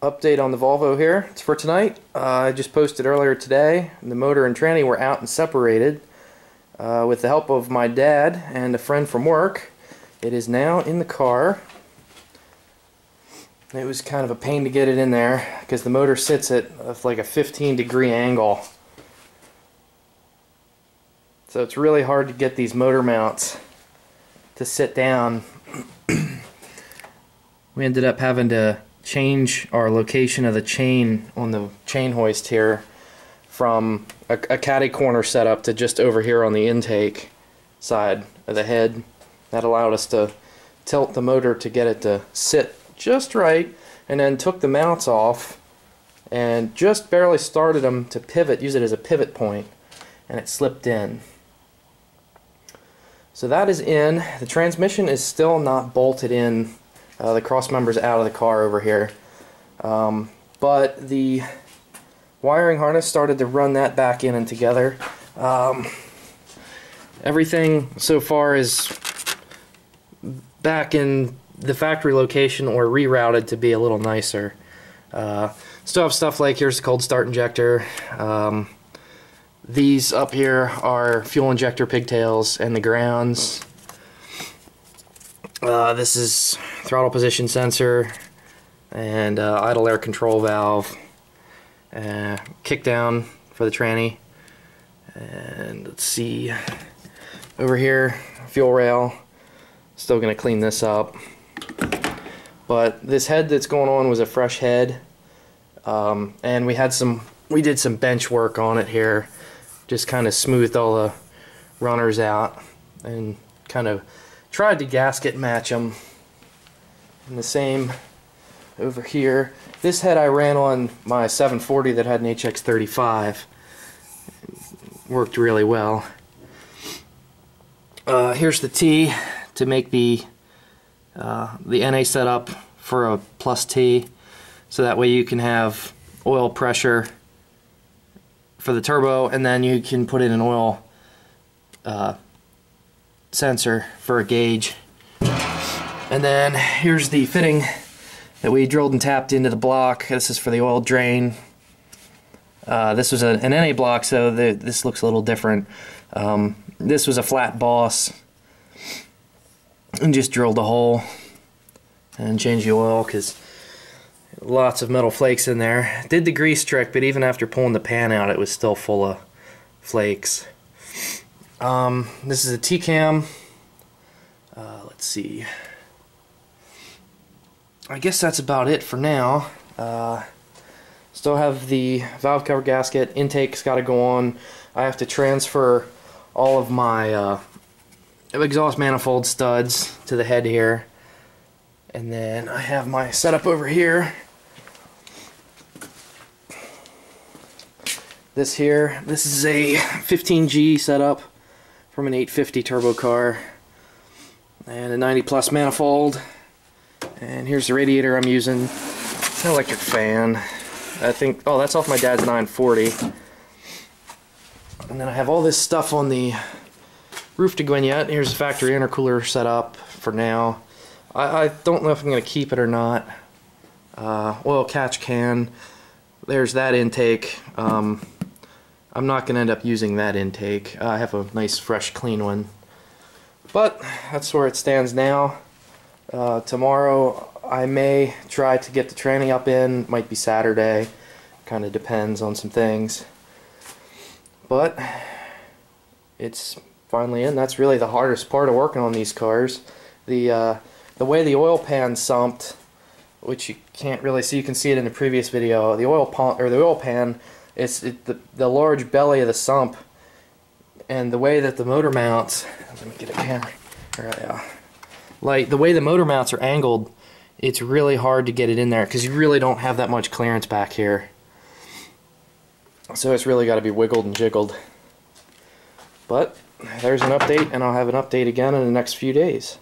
update on the Volvo here. It's for tonight. I just posted earlier today. The motor and tranny were out and separated. With the help of my dad and a friend from work, it is now in the car. It was kind of a pain to get it in there because the motor sits at like a 15-degree angle. So it's really hard to get these motor mounts to sit down. We ended up having to change our location of the chain on the chain hoist here from a caddy corner setup to just over here on the intake side of the head. That allowed us to tilt the motor to get it to sit just right, and then took the mounts off and just barely started them to pivot, use it as a pivot point, and it slipped in. So that is in. The transmission is still not bolted in. The cross member's out of the car over here. But the wiring harness started to run that back in and together. Everything so far is back in the factory location or rerouted to be a little nicer. Still have stuff like, here's the cold start injector. These up here are fuel injector pigtails and the grounds. This is throttle position sensor and idle air control valve. Kick down for the tranny. And let's see, over here, fuel rail. Still gonna clean this up. But this head that's going on was a fresh head. And we did some bench work on it here. Just kind of smoothed all the runners out and kind of tried to gasket match them. And the same over here. This head I ran on my 740 that had an HX35. Worked really well. Here's the T to make the NA setup for a plus T, so that way you can have oil pressure for the turbo, and then you can put in an oil sensor for a gauge. And then here's the fitting that we drilled and tapped into the block. This is for the oil drain. This was an NA block, so this looks a little different. This was a flat boss, and just drilled a hole and changed the oil because lots of metal flakes in there. Did the grease trick, but even after pulling the pan out, it was still full of flakes. This is a T-cam. Let's see. I guess that's about it for now. Still have the valve cover gasket. Intake's got to go on. I have to transfer all of my exhaust manifold studs to the head here. And then I have my setup over here. This is a 15G setup from an 850 turbo car. And a 90 plus manifold. And here's the radiator I'm using. It's an electric fan. I think, oh, that's off my dad's 940. And then I have all this stuff on the roof to go in yet. Here's the factory intercooler setup for now. I don't know if I'm going to keep it or not. Oil catch can. There's that intake. I'm not going to end up using that intake. I have a nice, fresh, clean one. But that's where it stands now. Tomorrow I may try to get the tranny up in. Might be Saturday. Kind of depends on some things. But it's finally in. That's really the hardest part of working on these cars. The way the oil pan sumped, which you can't really see, you can see it in the previous video. The oil pan, it's the large belly of the sump, and the way that the motor mounts. Let me get a camera. Like the way the motor mounts are angled, it's really hard to get it in there because you really don't have that much clearance back here. So it's really got to be wiggled and jiggled. But there's an update, and I'll have an update again in the next few days.